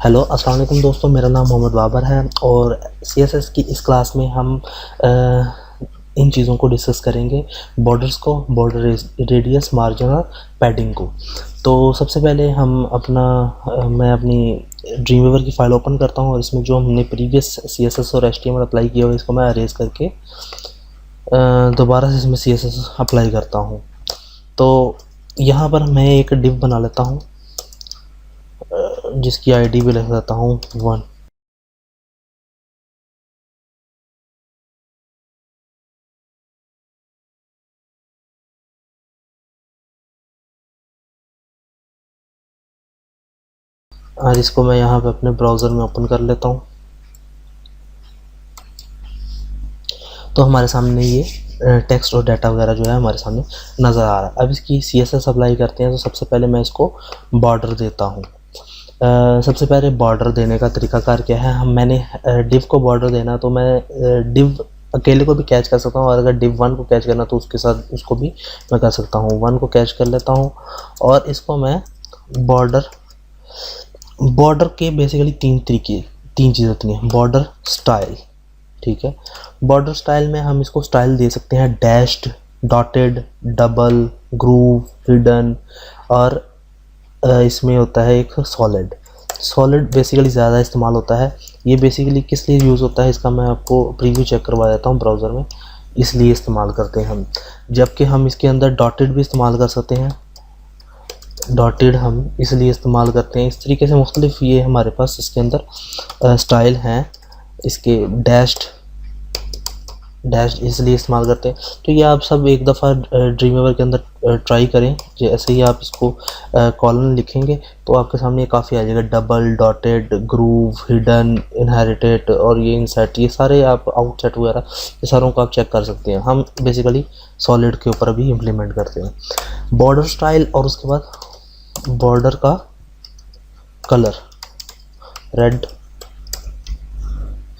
Hello अस्सलाम वालेकुम दोस्तों, मेरा नाम मोहम्मद बाबर है और सीएसएस की इस क्लास में हम इन चीज़ों को डिस्कस करेंगे। बॉर्डर्स को, बॉर्डर रेडियस, मार्जिन और पैडिंग को। तो सबसे पहले हम मैं अपनी ड्रीमवीवर की फ़ाइल ओपन करता हूँ और इसमें जो हमने प्रीवियस सीएसएस और एचटीएमएल अप्लाई किया हुआ इसको मैं अरेज करके दोबारा से इसमें सीएसएस अप्लाई करता हूँ। तो यहाँ पर मैं एक डिव बना लेता हूँ जिसकी आईडी भी लिख देता हूँ 1। और इसको मैं यहाँ पे अपने ब्राउज़र में ओपन कर लेता हूँ। तो हमारे सामने ये टेक्स्ट और डाटा वगैरह जो है हमारे सामने नज़र आ रहा है। अब इसकी सीएसएस अप्लाई करते हैं। तो सबसे पहले मैं इसको बॉर्डर देता हूँ। सबसे पहले बॉर्डर देने का तरीकाकार क्या है, मैंने डिव को बॉर्डर देना, तो मैं डिव अकेले को भी कैच कर सकता हूँ और अगर डिव 1 को कैच करना तो उसके साथ उसको भी मैं कर सकता हूँ। 1 को कैच कर लेता हूँ और इसको मैं बॉर्डर के बेसिकली तीन चीज़ें होती हैं। बॉर्डर स्टाइल, ठीक है। बॉर्डर स्टाइल में हम इसको स्टाइल दे सकते हैं dashed, dotted, double, groove, hidden और इसमें होता है एक सॉलिड बेसिकली ज़्यादा इस्तेमाल होता है। ये बेसिकली किस लिए यूज़ होता है इसका मैं आपको प्रीव्यू चेक करवा देता हूँ ब्राउज़र में। इसलिए इस्तेमाल करते हैं हम, जबकि हम इसके अंदर डॉटेड भी इस्तेमाल कर सकते हैं। डॉटेड हम इसलिए इस्तेमाल करते हैं, इस तरीके से मुख्तलिफ ये हमारे पास इसके अंदर स्टाइल हैं। इसके डैश्ड इसलिए इस्तेमाल करते हैं। तो ये आप सब एक दफ़ा ड्रीमवीवर के अंदर ट्राई करें। जैसे ही आप इसको कॉलन लिखेंगे तो आपके सामने काफ़ी आ जाएगा। Double, dotted, groove, hidden, inherited और ये इनसेट, ये सारे आप आउटसेट वगैरह ये सारों को आप चेक कर सकते हैं। हम बेसिकली सॉलिड के ऊपर अभी इम्प्लीमेंट करते हैं बॉर्डर स्टाइल। और उसके बाद बॉर्डर का कलर रेड,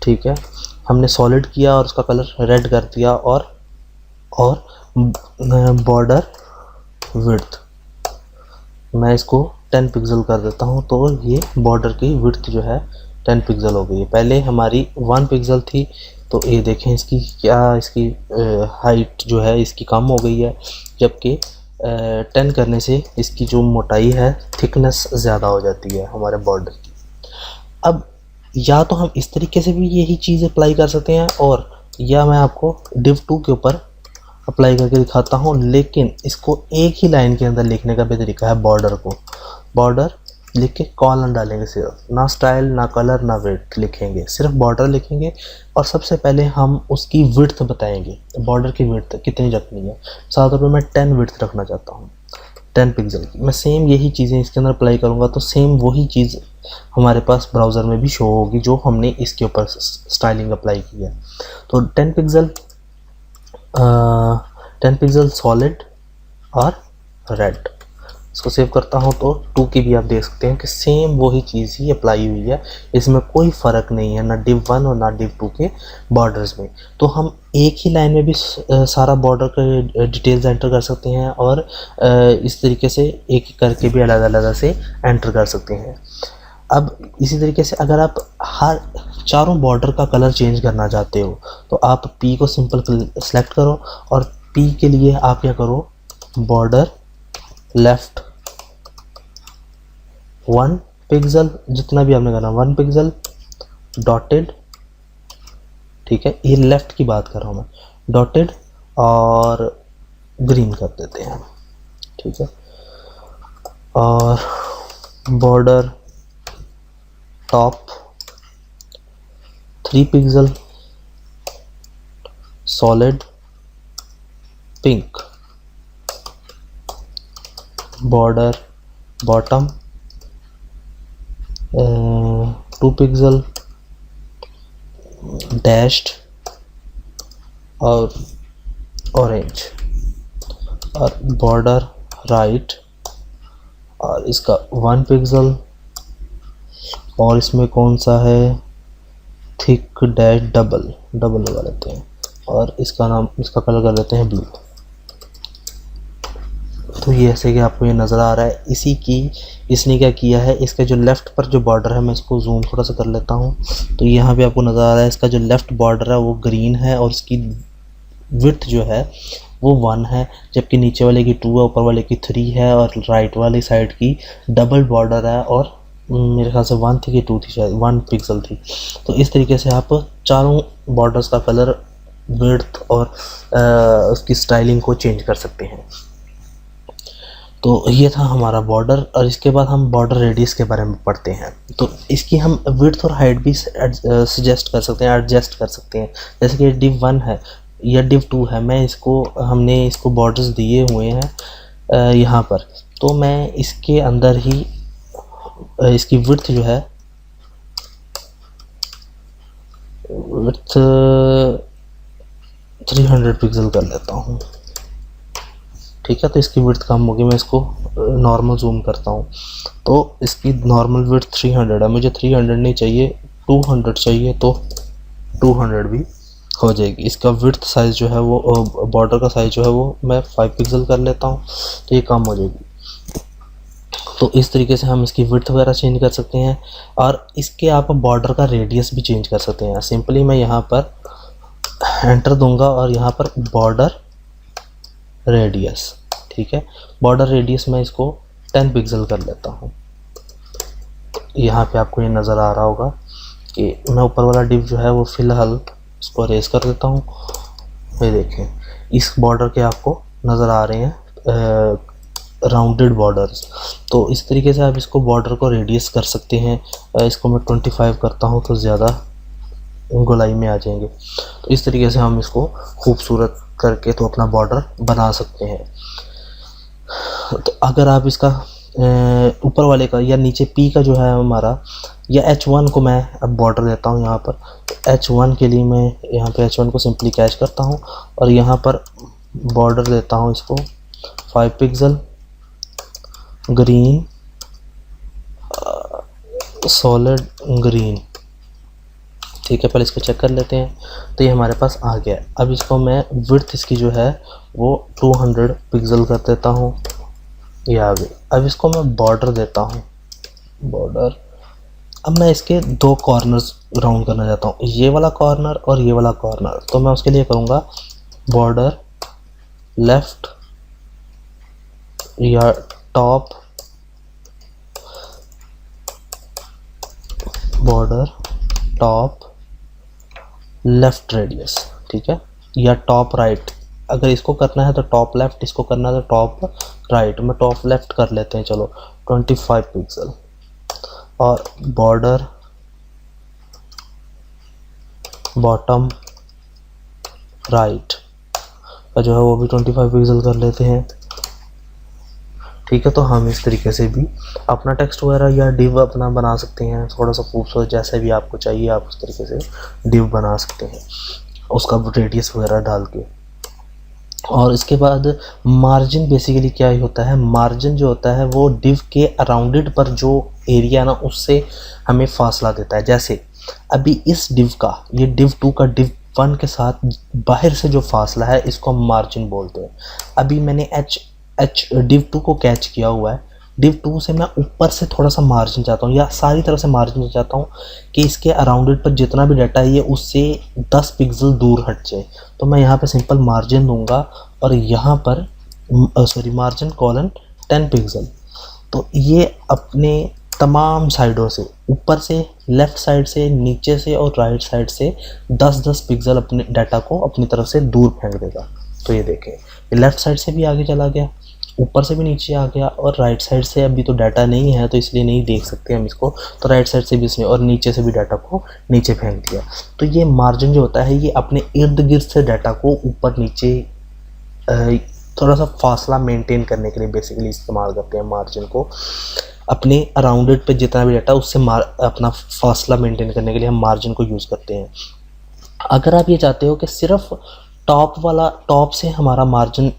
ठीक है। हमने सॉलिड किया और उसका कलर रेड कर दिया। और बॉर्डर विड्थ मैं इसको 10 पिक्सल कर देता हूँ। तो ये बॉर्डर की विड्थ जो है 10 पिक्सल हो गई है। पहले हमारी 1 पिक्सल थी, तो ये देखें इसकी हाइट जो है इसकी कम हो गई है, जबकि 10 करने से इसकी जो मोटाई है, थिकनेस ज़्यादा हो जाती है हमारे बॉर्डर की। अब या तो हम इस तरीके से भी यही चीज़ अप्लाई कर सकते हैं, और या मैं आपको div 2 के ऊपर अप्लाई करके दिखाता हूँ। लेकिन इसको एक ही लाइन के अंदर लिखने का भी तरीका है। बॉर्डर लिख के कॉलन डालेंगे, सिर्फ ना स्टाइल, ना कलर, ना विड्थ लिखेंगे, सिर्फ बॉर्डर लिखेंगे। और सबसे पहले हम उसकी विड्थ बताएंगे, बॉर्डर की विड्थ कितनी रखनी है। साथ में मैं 10 विड्थ रखना चाहता हूँ, 10 पिक्सल की। मैं सेम यही चीज़ें इसके अंदर अप्लाई करूँगा तो सेम वही चीज़ हमारे पास ब्राउज़र में भी शो होगी जो हमने इसके ऊपर स्टाइलिंग अप्लाई की है। तो 10 पिक्सल सॉलिड और रेड। इसको सेव करता हूँ तो 2 की भी आप देख सकते हैं कि सेम वही चीज़ ही अप्लाई हुई है। इसमें कोई फ़र्क नहीं है, ना div 1 और ना div 2 के बॉर्डर्स में। तो हम एक ही लाइन में भी सारा बॉर्डर के डिटेल्स एंटर कर सकते हैं और इस तरीके से एक करके भी अलग अलग से एंटर कर सकते हैं। अब इसी तरीके से अगर आप हर चारों बॉर्डर का कलर चेंज करना चाहते हो तो आप P को सिंपल सेलेक्ट करो और P के लिए आप क्या करो, बॉर्डर लेफ़्ट 1 पिक्सल, जितना भी आपने करना 1 पिक्सल, डॉटेड, ठीक है। ये लेफ़्ट की बात कर रहा हूँ मैं, डॉटेड और ग्रीन कर देते हैं, ठीक है। और border top 3 pixel, solid pink, border bottom 2 pixel, dashed और ऑरेंज, और बॉर्डर राइट और इसका 1 पिक्सल, और इसमें कौन सा है, थिक डैश डबल लगा लेते हैं और इसका कलर कर लेते हैं ब्लू। तो ये ऐसे कि आपको ये नज़र आ रहा है। इसी की इसने क्या किया है, इसके जो लेफ़्ट पर जो बॉर्डर है, मैं इसको जूम थोड़ा सा कर लेता हूँ, तो यहाँ पे आपको नज़र आ रहा है इसका जो लेफ़्ट बॉर्डर है वो ग्रीन है और इसकी विड्थ जो है वो 1 है, जबकि नीचे वाले की 2 है, ऊपर वाले की 3 है और राइट वाली साइड की डबल बॉर्डर है और मेरे ख्याल से 1 थी कि 2 थी, शायद 1 पिक्सल थी। तो इस तरीके से आप चारों बॉर्डर्स का कलर, विड्थ और उसकी स्टाइलिंग को चेंज कर सकते हैं। तो ये था हमारा बॉर्डर, और इसके बाद हम बॉर्डर रेडियस के बारे में पढ़ते हैं। तो इसकी हम विड्थ और हाइट भी सजेस्ट कर सकते हैं, एडजस्ट कर सकते हैं। जैसे कि div 1 है या div 2 है, हमने इसको बॉर्डर्स दिए हुए हैं यहाँ पर, तो मैं इसके अंदर ही इसकी विड्थ जो है, विड्थ 300 पिक्सल कर लेता हूँ, ठीक है। तो इसकी विड्थ कम होगी, मैं इसको नॉर्मल जूम करता हूँ, तो इसकी नॉर्मल विड्थ 300 है, मुझे 300 नहीं चाहिए, 200 चाहिए, तो 200 भी हो जाएगी। इसका विड्थ साइज़ जो है वो, बॉर्डर का साइज़ जो है वो मैं 5 पिक्सल कर लेता हूँ, तो ये कम हो जाएगी। तो इस तरीके से हम इसकी विड्थ वगैरह चेंज कर सकते हैं, और इसके आप बॉर्डर का रेडियस भी चेंज कर सकते हैं। सिंपली मैं यहाँ पर एंटर दूंगा और यहाँ पर बॉर्डर रेडियस, ठीक है, बॉर्डर रेडियस मैं इसको 10 पिक्सल कर लेता हूँ। यहाँ पे आपको ये नज़र आ रहा होगा कि मैं ऊपर वाला डिव जो है वो फ़िलहाल इसको अरेज कर देता हूँ। ये देखें, इस बॉर्डर के आपको नज़र आ रहे हैं राउंडेड बॉर्डर्स। तो इस तरीके से आप इसको बॉर्डर को रेडियस कर सकते हैं। इसको मैं 25 करता हूँ तो ज़्यादा गोलाई में आ जाएंगे। तो इस तरीके से हम इसको खूबसूरत करके तो अपना बॉर्डर बना सकते हैं। तो अगर आप इसका ऊपर वाले का या नीचे P का जो है हमारा, या H1 को मैं अब बॉर्डर देता हूँ यहाँ पर, तो H1 के लिए मैं यहाँ पे H1 को सिंपली कैच करता हूँ और यहाँ पर बॉर्डर देता हूँ इसको 5 पिक्सल ग्रीन, सॉलिड ग्रीन, ठीक है। पहले इसको चेक कर लेते हैं, तो ये हमारे पास आ गया। अब इसको मैं विड्थ इसकी जो है वो 200 पिक्सल कर देता हूँ, ये आ गई। अब इसको मैं बॉर्डर देता हूँ, बॉर्डर। अब मैं इसके 2 कॉर्नर्स राउंड करना चाहता हूँ, ये वाला कॉर्नर और ये वाला कॉर्नर। तो मैं उसके लिए करूँगा बॉर्डर लेफ़्ट या top, border top left radius, ठीक है, या टॉप राइट। अगर इसको करना है तो टॉप लेफ़्ट, इसको करना है तो टॉप राइट। मैं टॉप लेफ़्ट कर लेते हैं, चलो 25 पिक्सल, और बॉर्डर बॉटम राइट का जो है वो भी 25 पिक्सल कर लेते हैं, ठीक है। तो हम इस तरीके से भी अपना टेक्स्ट वगैरह या डिव अपना बना सकते हैं, थोड़ा सा खूबसूरत, जैसे भी आपको चाहिए आप उस तरीके से डिव बना सकते हैं, उसका रेडियस वगैरह डाल के। और इसके बाद मार्जिन बेसिकली क्या ही होता है, मार्जिन जो होता है वो डिव के अराउंडेड पर जो एरिया ना, उससे हमें फासला देता है। जैसे अभी इस डिव का, ये डिव 2 का डिव 1 के साथ बाहर से जो फासला है, इसको हम मार्जिन बोलते हैं। अभी मैंने डिव 2 को कैच किया हुआ है, डिव 2 से मैं ऊपर से थोड़ा सा मार्जिन चाहता हूँ या सारी तरह से मार्जिन चाहता हूँ कि इसके अराउंडेड पर जितना भी डाटा है ये उससे 10 पिक्सल दूर हट जाए। तो मैं यहाँ पे सिंपल मार्जिन दूंगा और यहाँ पर मार्जिन कॉलन 10 पिक्सल। तो ये अपने तमाम साइडों से, ऊपर से, लेफ़्ट साइड से, नीचे से और राइट साइड से 10-10 पिक्सल अपने डाटा को अपनी तरफ से दूर फेंक देगा। तो ये देखें, लेफ़्ट साइड से भी आगे चला गया, ऊपर से भी नीचे आ गया, और राइट साइड से अभी तो डाटा नहीं है तो इसलिए नहीं देख सकते हम इसको, तो राइट साइड से भी इसने, और नीचे से भी डाटा को नीचे फेंक दिया। तो ये मार्जिन जो होता है ये अपने इर्द गिर्द से डाटा को ऊपर नीचे थोड़ा सा फासला मेंटेन करने के लिए बेसिकली इस्तेमाल करते हैं मार्जिन को। अपने अराउंडेड पे जितना भी डाटा उससे अपना फासला मेंटेन करने के लिए हम मार्जिन को यूज़ करते हैं। अगर आप ये चाहते हो कि सिर्फ टॉप से हमारा मार्जिन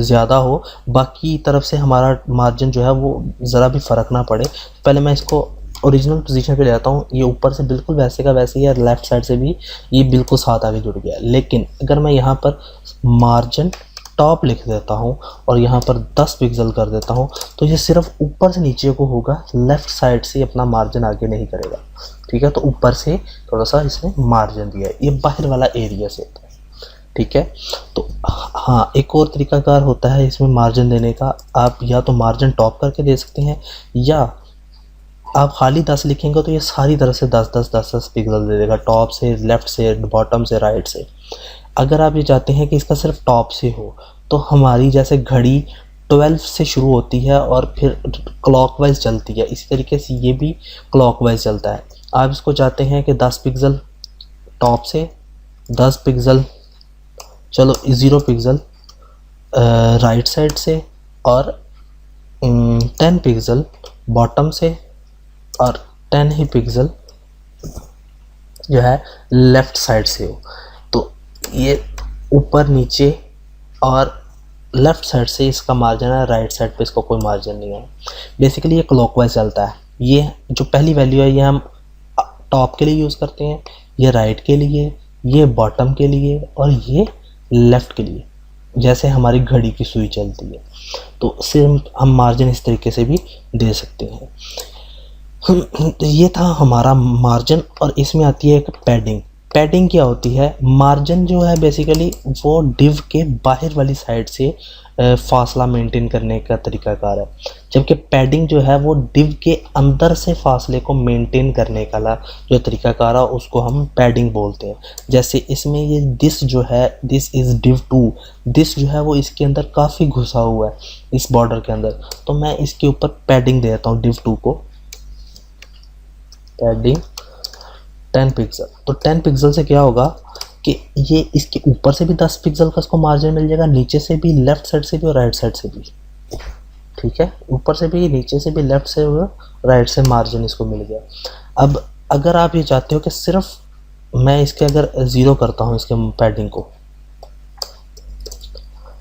ज़्यादा हो, बाकी तरफ से हमारा मार्जिन जो है वो ज़रा भी फ़र्क ना पड़े, पहले मैं इसको ओरिजिनल पोजीशन पे ले आता हूँ। ये ऊपर से बिल्कुल वैसे का वैसे ही, और लेफ़्ट साइड से भी ये बिल्कुल साथ आगे जुड़ गया। लेकिन अगर मैं यहाँ पर मार्जिन टॉप लिख देता हूँ और यहाँ पर 10 पिक्सल कर देता हूँ, तो ये सिर्फ ऊपर से नीचे को होगा, लेफ़्ट साइड से अपना मार्जिन आगे नहीं करेगा। ठीक है, तो ऊपर से थोड़ा सा इसने मार्जिन दिया है, ये बाहर वाला एरिया से होता है। ठीक है, तो हाँ, एक और तरीकाकार होता है इसमें मार्जिन देने का। आप या तो मार्जिन टॉप करके दे सकते हैं, या आप खाली 10 लिखेंगे तो ये सारी तरफ से 10 पिक्सल दे देगा, टॉप से, लेफ़्ट से, बॉटम से, राइट से। अगर आप ये चाहते हैं कि इसका सिर्फ टॉप से हो, तो हमारी जैसे घड़ी 12 से शुरू होती है और फिर क्लॉकवाइज चलती है, इसी तरीके से ये भी क्लॉकवाइज चलता है। आप इसको चाहते हैं कि 10 पिक्सल टॉप से, 10 पिक्सल, चलो 0 पिक्सल राइट साइड से, और 10 पिक्सल बॉटम से, और 10 ही पिक्सल जो है लेफ़्ट साइड से हो। तो ये ऊपर नीचे और लेफ़्ट साइड से इसका मार्जिन है, राइट साइड पे इसका कोई मार्जिन नहीं है। बेसिकली ये क्लॉकवाइज चलता है। ये जो पहली वैल्यू है ये हम टॉप के लिए यूज़ करते हैं, ये राइट के लिए, ये बॉटम के लिए, और ये लेफ़्ट के लिए, जैसे हमारी घड़ी की सुई चलती है। तो सिर्फ हम मार्जिन इस तरीके से भी दे सकते हैं। ये था हमारा मार्जिन, और इसमें आती है एक पैडिंग। पैडिंग क्या होती है? मार्जिन जो है बेसिकली वो डिव के बाहर वाली साइड से फासला मेंटेन करने का तरीकाकार है, जबकि पैडिंग जो है वो डिव के अंदर से फासले को मेंटेन करने का जो तरीकाकार है उसको हम पैडिंग बोलते हैं। जैसे इसमें ये दिस जो है, दिस इज़ डिव 2, दिस जो है वो इसके अंदर काफ़ी घुसा हुआ है इस बॉर्डर के अंदर, तो मैं इसके ऊपर पैडिंग दे देता हूँ डिव 2 को, पैडिंग 10 पिक्सल। तो 10 पिक्सल से क्या होगा कि ये इसके ऊपर से भी 10 पिक्सल का इसको मार्जिन मिल जाएगा, नीचे से भी, लेफ़्ट साइड से भी और राइट साइड से भी। ठीक है, ऊपर से भी, नीचे से भी, लेफ़्ट से और राइट से मार्जिन इसको मिल गया। अब अगर आप ये चाहते हो कि सिर्फ मैं इसके अगर 0 करता हूँ इसके पैडिंग को,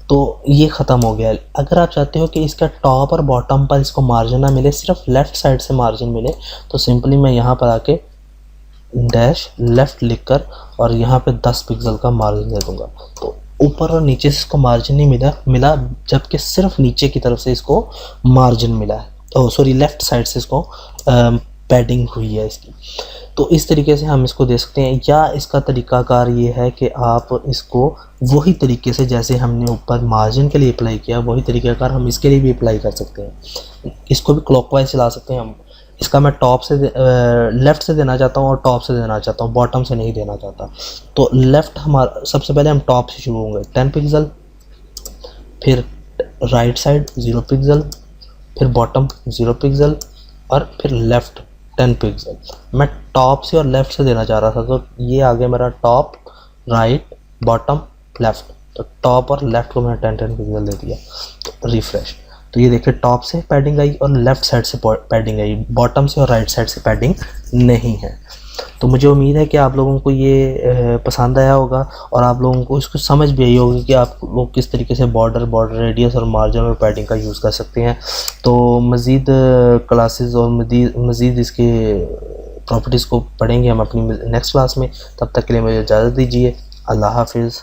तो ये ख़त्म हो गया। अगर आप चाहते हो कि इसका टॉप और बॉटम पर इसको मार्जिन ना मिले, सिर्फ लेफ़्ट साइड से मार्जिन मिले, तो सिंपली मैं यहाँ पर आके डैश लेफ़्ट लिखकर और यहाँ पे 10 पिक्सल का मार्जिन दे दूँगा। तो ऊपर और नीचे से इसको मार्जिन नहीं मिला, जबकि सिर्फ नीचे की तरफ से इसको मार्जिन मिला है। तो सॉरी, लेफ़्ट साइड से इसको पैडिंग हुई है इसकी। तो इस तरीके से हम इसको दे सकते हैं, या इसका तरीकाकार ये है कि आप इसको वही तरीके से जैसे हमने ऊपर मार्जिन के लिए अप्लाई किया, वही तरीकाकार हम इसके लिए भी अप्लाई कर सकते हैं। इसको भी क्लॉकवाइज चला सकते हैं हम। इसका मैं टॉप से लेफ़्ट से देना चाहता हूँ और टॉप से देना चाहता हूँ, बॉटम से नहीं देना चाहता। तो लेफ़्ट हमारा सबसे पहले हम टॉप से शुरू होंगे, 10 पिक्सल, फिर राइट साइड 0 पिक्सल, फिर बॉटम 0 पिक्सल, और फिर लेफ़्ट 10 पिक्सल। मैं टॉप से और लेफ़्ट से देना चाह रहा था, तो ये आ गया मेरा टॉप, राइट, बॉटम, लेफ़्ट। तो टॉप और लेफ़्ट को मैंने 10 पिक्सल दे दिया। तो रिफ्रेश, तो ये देखिए टॉप से पैडिंग आई और लेफ़्ट साइड से पैडिंग आई, बॉटम से और राइट साइड से पैडिंग नहीं है। तो मुझे उम्मीद है कि आप लोगों को ये पसंद आया होगा और आप लोगों को इसको समझ भी आई होगी कि आप लोग किस तरीके से बॉर्डर रेडियस और मार्जिन और पैडिंग का यूज़ कर सकते हैं। तो मज़ीद क्लासेस और मज़ीद इसके प्रॉपर्टीज़ को पढ़ेंगे हम अपनी नेक्स्ट क्लास में। तब तक के लिए मुझे इजाज़त दीजिए। अल्लाह हाफिज़।